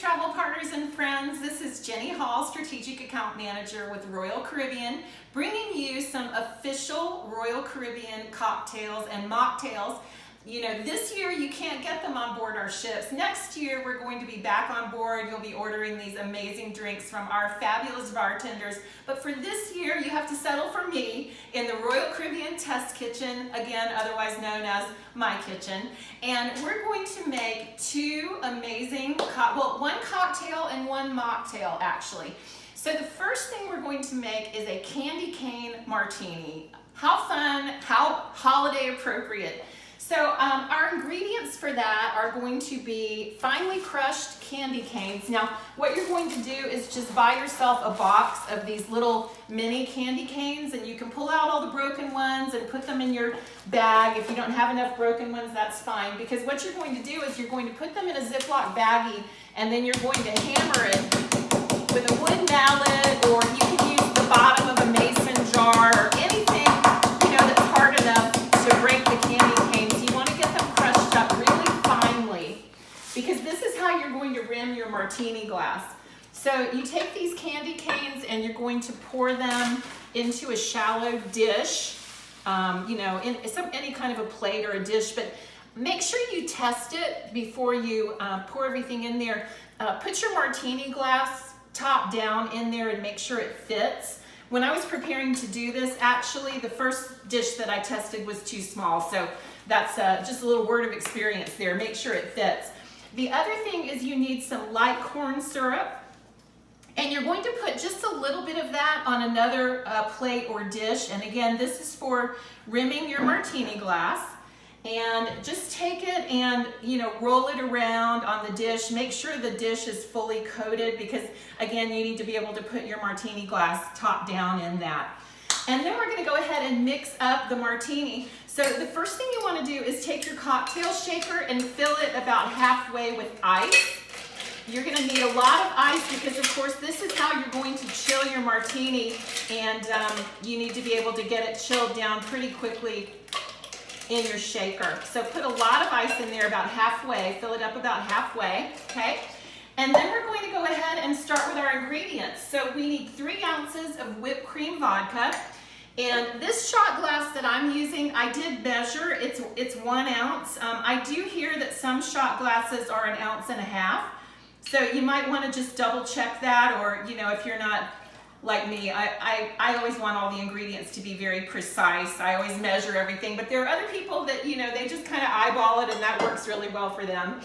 travel partners and friends. This is Jenny Hall, Strategic Account Manager with Royal Caribbean, bringing you some official Royal Caribbean cocktails and mocktails. You know, this year you can't get them on board our ships. Next year we're going to be back on board. You'll be ordering these amazing drinks from our fabulous bartenders. But for this year you have to settle for me in the Royal Caribbean Test Kitchen, again otherwise known as my kitchen. And we're going to make two amazing, one cocktail and one mocktail actually. So the first thing we're going to make is a candy cane martini. How fun, how holiday appropriate. So our ingredients for that are going to be finely crushed candy canes. Now, what you're going to do is just buy yourself a box of these little mini candy canes, and you can pull out all the broken ones and put them in your bag. If you don't have enough broken ones, that's fine, because what you're going to do is you're going to put them in a Ziploc baggie, and then you're going to hammer it with a wooden mallet, or you can use the bottom of a mason jar or anything, you know, that's hard enough to break the candy canes. You want to get them crushed up really finely, because this is how you're going to rim your martini glass. So you take these candy canes and you're going to pour them into a shallow dish, you know, in any kind of a plate or a dish, but make sure you test it before you pour everything in there. Put your martini glass top down in there and make sure it fits. When I was preparing to do this, actually, the first dish that I tested was too small, so that's just a little word of experience there. Make sure it fits. The other thing is you need some light corn syrup, and you're going to put just a little bit of that on another plate or dish. And again, this is for rimming your martini glass. And just take it and, you know, roll it around on the dish. Make sure the dish is fully coated, because again, you need to be able to put your martini glass top down in that. And then we're going to go ahead and mix up the martini. So the first thing you want to do is take your cocktail shaker and fill it about halfway with ice. You're going to need a lot of ice, because of course this is how you're going to chill your martini, and you need to be able to get it chilled down pretty quickly in your shaker. So put a lot of ice in there, about halfway, fill it up about halfway, okay? And then we're going to go ahead and start with our ingredients. So we need 3 ounces of whipped cream vodka, and this shot glass that I'm using, I did measure, it's 1 ounce. I do hear that some shot glasses are 1.5 ounces, so you might want to just double check that, or, you know, if you're not like me, I always want all the ingredients to be very precise. I always measure everything, but there are other people that, you know, they just kind of eyeball it, and that works really well for them.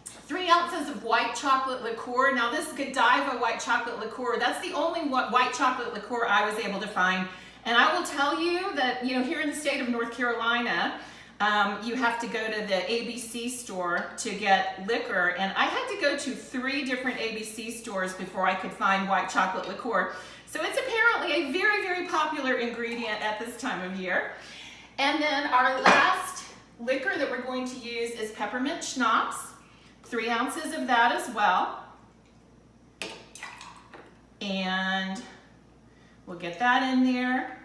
3 ounces of white chocolate liqueur. Now this Godiva white chocolate liqueur, that's the only white chocolate liqueur I was able to find. And I will tell you that, you know, here in the state of North Carolina, you have to go to the ABC store to get liquor, and I had to go to 3 different ABC stores before I could find white chocolate liqueur. So it's apparently a very, very popular ingredient at this time of year. And then our last liquor that we're going to use is peppermint schnapps, 3 ounces of that as well. And we'll get that in there.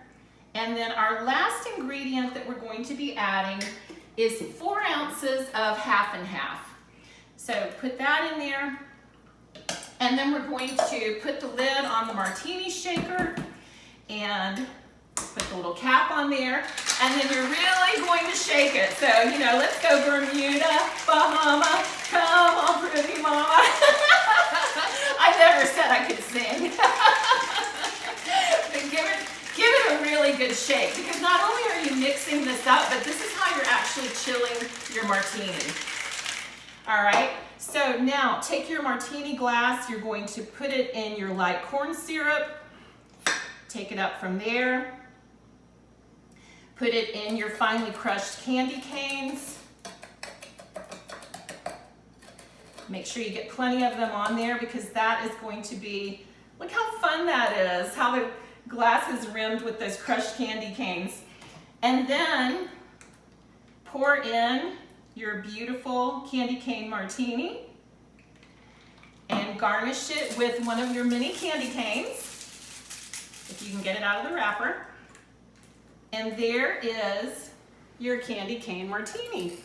And then our last ingredient that we're going to be adding is 4 ounces of half and half. So put that in there. And then we're going to put the lid on the martini shaker and put the little cap on there. And then you're really going to shake it. So, you know, let's go Bermuda, Bahama, come on pretty mama. I never said I could sing. But give it a really good shake, because not only are you mixing this up, but this is how you're actually chilling your martini. All right, so now take your martini glass, you're going to put it in your light corn syrup, take it up from there, put it in your finely crushed candy canes. Make sure you get plenty of them on there, because that is going to be, look how fun that is, how the glass is rimmed with those crushed candy canes. And then pour in your beautiful candy cane martini and garnish it with one of your mini candy canes, if you can get it out of the wrapper. And there is your candy cane martini.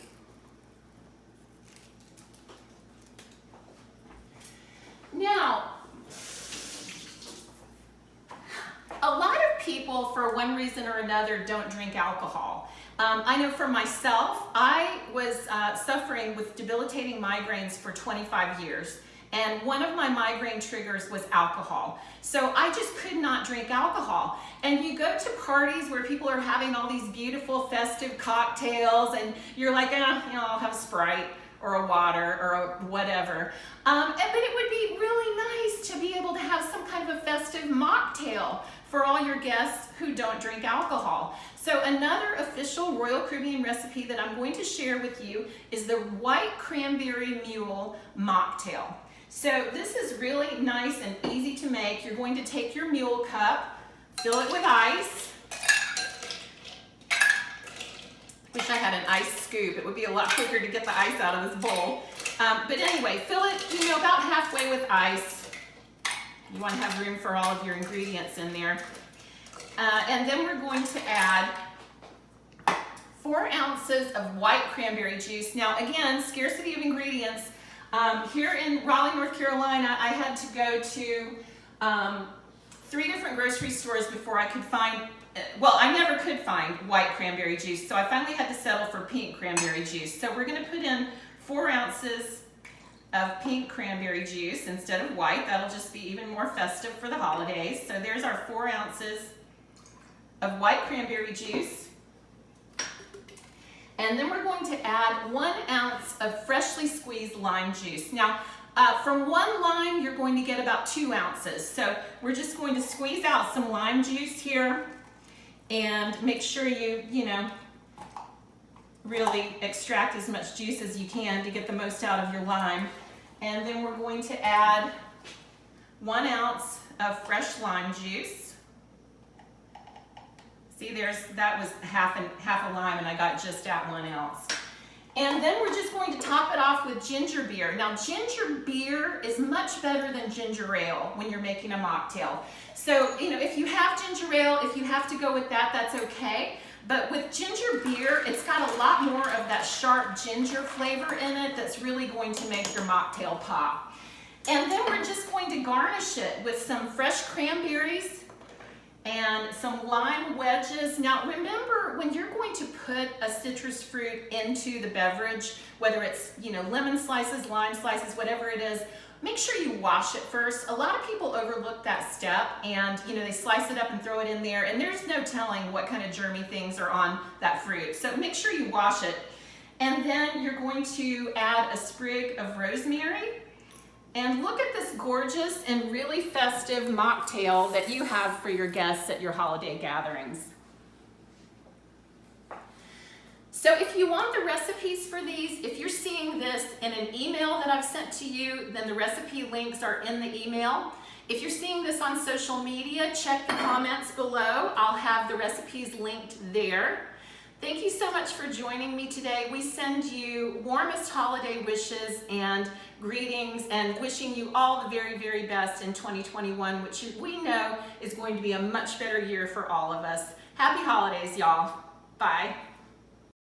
one reason or another, don't drink alcohol. I know for myself, I was suffering with debilitating migraines for 25 years. And one of my migraine triggers was alcohol. So I just could not drink alcohol. And you go to parties where people are having all these beautiful festive cocktails and you're like, I'll have a Sprite or a water or a whatever. But it would be really nice to be able to have some kind of a festive mocktail for all your guests who don't drink alcohol. So another official Royal Caribbean recipe that I'm going to share with you is the white cranberry mule mocktail. So this is really nice and easy to make. You're going to take your mule cup, fill it with ice. Wish I had an ice scoop. It would be a lot quicker to get the ice out of this bowl. But anyway, fill it, about halfway with ice. You want to have room for all of your ingredients in there. And then we're going to add 4 ounces of white cranberry juice. Now again, scarcity of ingredients. Here in Raleigh, North Carolina, I had to go to 3 different grocery stores before I could find, well, I never could find white cranberry juice, so I finally had to settle for pink cranberry juice. So we're going to put in 4 ounces of pink cranberry juice instead of white. That'll just be even more festive for the holidays. So there's our 4 ounces of white cranberry juice. And then we're going to add 1 ounce of freshly squeezed lime juice. Now, from 1 lime, you're going to get about 2 ounces. So we're just going to squeeze out some lime juice here and make sure you really extract as much juice as you can to get the most out of your lime. And then we're going to add 1 ounce of fresh lime juice. See, that was half a lime and I got just at 1 ounce. And then we're just going to top it off with ginger beer. Now, ginger beer is much better than ginger ale when you're making a mocktail. So, if you have ginger ale, if you have to go with that, that's okay. But with ginger beer, it's got a lot more of that sharp ginger flavor in it that's really going to make your mocktail pop. And then we're just going to garnish it with some fresh cranberries and some lime wedges. Now remember, when you're going to put a citrus fruit into the beverage, whether it's lemon slices, lime slices, whatever it is, make sure you wash it first. A lot of people overlook that step and they slice it up and throw it in there, and there's no telling what kind of germy things are on that fruit. So make sure you wash it. And then you're going to add a sprig of rosemary. And look at this gorgeous and really festive mocktail that you have for your guests at your holiday gatherings. So if you want the recipes for these, if you're seeing this in an email that I've sent to you, then the recipe links are in the email. If you're seeing this on social media, check the comments below. I'll have the recipes linked there. Thank you so much for joining me today. We send you warmest holiday wishes and greetings and wishing you all the very, very best in 2021, which we know is going to be a much better year for all of us. Happy holidays, y'all. Bye.